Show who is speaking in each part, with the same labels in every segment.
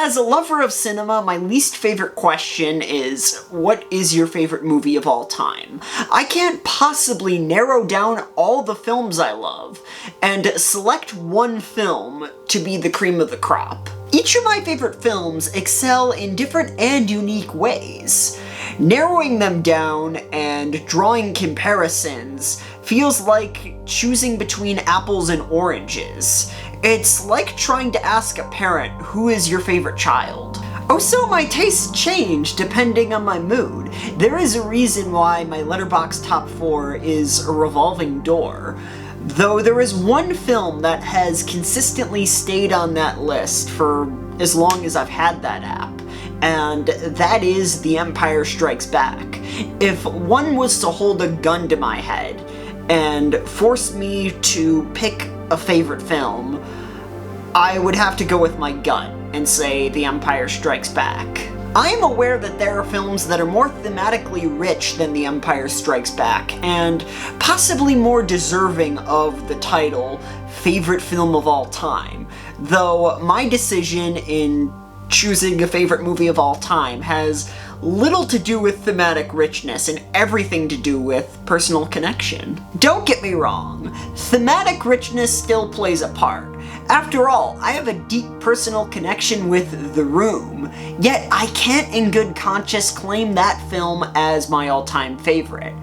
Speaker 1: As a lover of cinema, my least favorite question is, what is your favorite movie of all time? I can't possibly narrow down all the films I love, and select one film to be the cream of the crop. Each of my favorite films excel in different and unique ways. Narrowing them down and drawing comparisons feels like choosing between apples and oranges. It's like trying to ask a parent, who is your favorite child? Also, my tastes change depending on my mood. There is a reason why my Letterboxd top 4 is a revolving door. Though there is one film that has consistently stayed on that list for as long as I've had that app, and that is The Empire Strikes Back. If one was to hold a gun to my head and force me to pick a favorite film, I would have to go with my gut and say The Empire Strikes Back. I am aware that there are films that are more thematically rich than The Empire Strikes Back, and possibly more deserving of the title Favorite Film of All Time, though my decision in choosing a favorite movie of all time has little to do with thematic richness and everything to do with personal connection. Don't get me wrong, thematic richness still plays a part. After all, I have a deep personal connection with The Room, yet I can't in good conscience claim that film as my all-time favorite.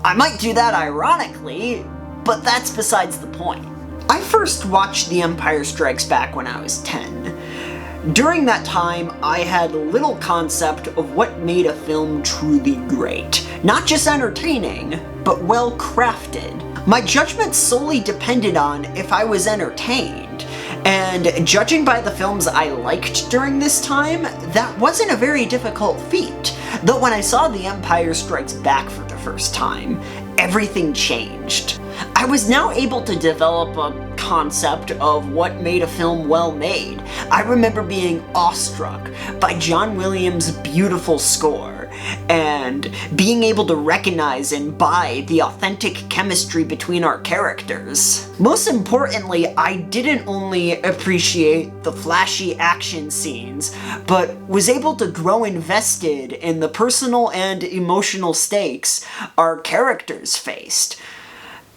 Speaker 1: I might do that ironically, but that's besides the point. I first watched The Empire Strikes Back when I was 10. During that time, I had little concept of what made a film truly great. Not just entertaining, but well crafted. My judgment solely depended on if I was entertained, and judging by the films I liked during this time, that wasn't a very difficult feat. Though when I saw The Empire Strikes Back for the first time, everything changed. I was now able to develop a concept of what made a film well made. I remember being awestruck by John Williams' beautiful score, and being able to recognize and buy the authentic chemistry between our characters. Most importantly, I didn't only appreciate the flashy action scenes, but was able to grow invested in the personal and emotional stakes our characters faced.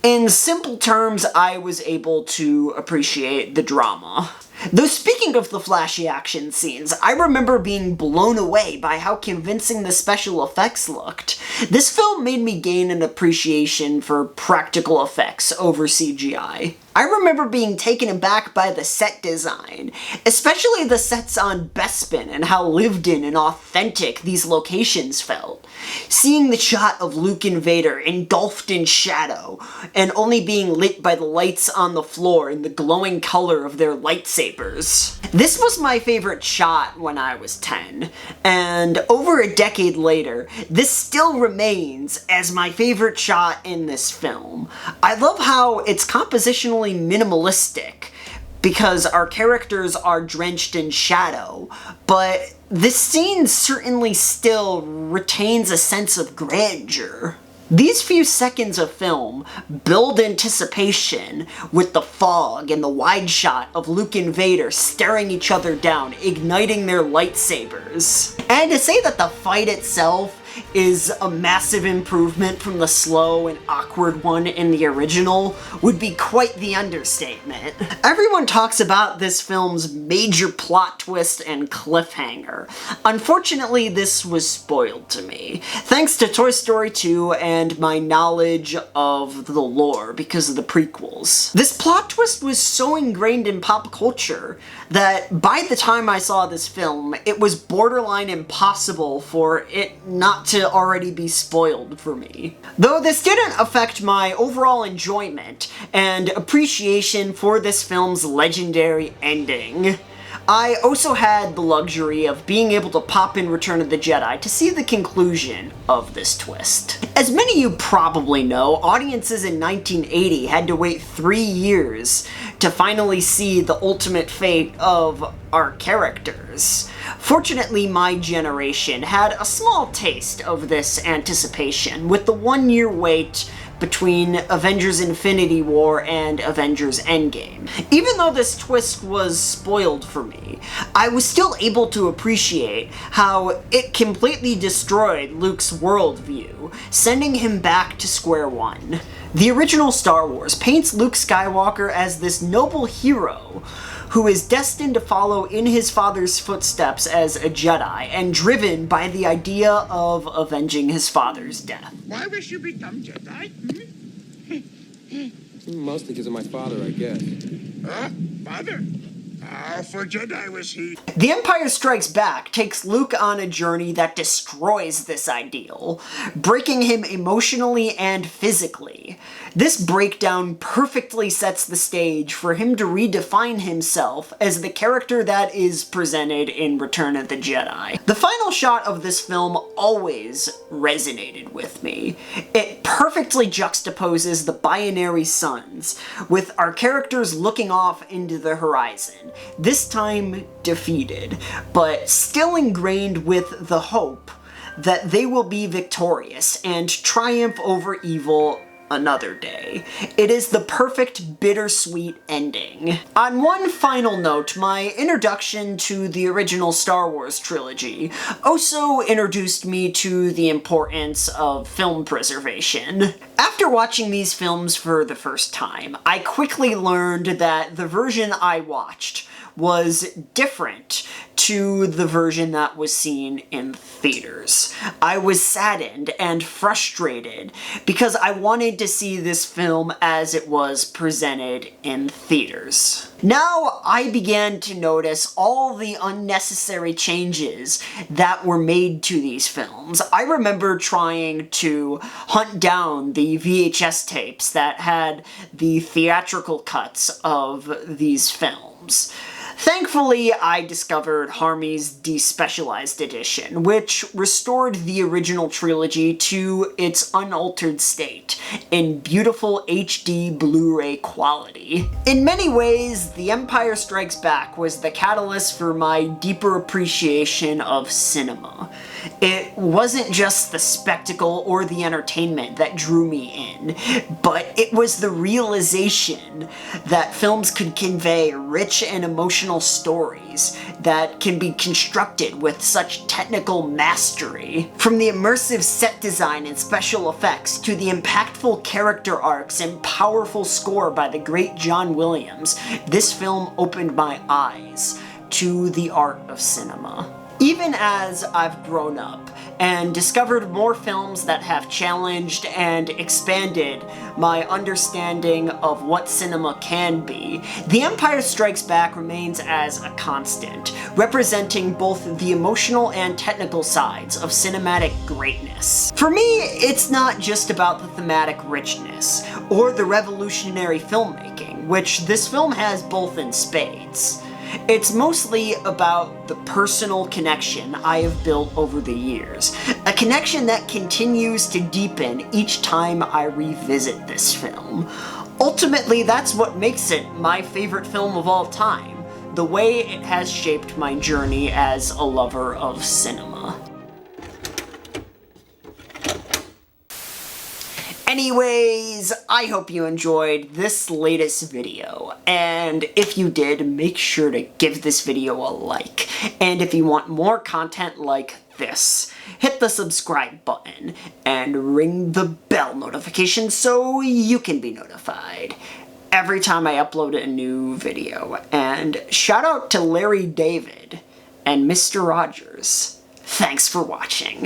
Speaker 1: In simple terms, I was able to appreciate the drama. Though speaking of the flashy action scenes, I remember being blown away by how convincing the special effects looked. This film made me gain an appreciation for practical effects over CGI. I remember being taken aback by the set design, especially the sets on Bespin and how lived in and authentic these locations felt. Seeing the shot of Luke and Vader engulfed in shadow and only being lit by the lights on the floor and the glowing color of their lightsabers. This was my favorite shot when I was 10, and over a decade later, this still remains as my favorite shot in this film. I love how it's compositionally minimalistic, because our characters are drenched in shadow, but this scene certainly still retains a sense of grandeur. These few seconds of film build anticipation with the fog and the wide shot of Luke and Vader staring each other down, igniting their lightsabers. And to say that the fight itself is a massive improvement from the slow and awkward one in the original would be quite the understatement. Everyone talks about this film's major plot twist and cliffhanger. Unfortunately, this was spoiled to me, thanks to Toy Story 2 and my knowledge of the lore because of the prequels. This plot twist was so ingrained in pop culture that by the time I saw this film, it was borderline impossible for it not to already be spoiled for me. Though this didn't affect my overall enjoyment and appreciation for this film's legendary ending. I also had the luxury of being able to pop in Return of the Jedi to see the conclusion of this twist. As many of you probably know, audiences in 1980 had to wait 3 years to finally see the ultimate fate of our characters. Fortunately, my generation had a small taste of this anticipation, with the 1-year wait between Avengers Infinity War and Avengers Endgame. Even though this twist was spoiled for me, I was still able to appreciate how it completely destroyed Luke's worldview, sending him back to square one. The original Star Wars paints Luke Skywalker as this noble hero who is destined to follow in his father's footsteps as a Jedi, and driven by the idea of avenging his father's death.
Speaker 2: Why wish you become Jedi?
Speaker 3: Mostly because of my father, I guess.
Speaker 2: Father? How for Jedi was he?
Speaker 1: The Empire Strikes Back takes Luke on a journey that destroys this ideal, breaking him emotionally and physically. This breakdown perfectly sets the stage for him to redefine himself as the character that is presented in Return of the Jedi. The final shot of this film always resonated with me. It perfectly juxtaposes the binary suns, with our characters looking off into the horizon, this time defeated, but still ingrained with the hope that they will be victorious and triumph over evil another day. It is the perfect bittersweet ending. On one final note, my introduction to the original Star Wars trilogy also introduced me to the importance of film preservation. After watching these films for the first time, I quickly learned that the version I watched was different to the version that was seen in theaters. I was saddened and frustrated because I wanted to see this film as it was presented in theaters. Now I began to notice all the unnecessary changes that were made to these films. I remember trying to hunt down the VHS tapes that had the theatrical cuts of these films. Thankfully, I discovered Harmy's Despecialized Edition, which restored the original trilogy to its unaltered state in beautiful HD Blu-ray quality. In many ways, The Empire Strikes Back was the catalyst for my deeper appreciation of cinema. It wasn't just the spectacle or the entertainment that drew me in, but it was the realization that films could convey rich and emotional stories that can be constructed with such technical mastery. From the immersive set design and special effects to the impactful character arcs and powerful score by the great John Williams, this film opened my eyes to the art of cinema. Even as I've grown up and discovered more films that have challenged and expanded my understanding of what cinema can be, The Empire Strikes Back remains as a constant, representing both the emotional and technical sides of cinematic greatness. For me, it's not just about the thematic richness or the revolutionary filmmaking, which this film has both in spades. It's mostly about the personal connection I have built over the years, a connection that continues to deepen each time I revisit this film. Ultimately, that's what makes it my favorite film of all time, the way it has shaped my journey as a lover of cinema. Anyways, I hope you enjoyed this latest video, and if you did, make sure to give this video a like. And if you want more content like this, hit the subscribe button and ring the bell notification so you can be notified every time I upload a new video. And shout out to Larry David and Mr. Rogers. Thanks for watching.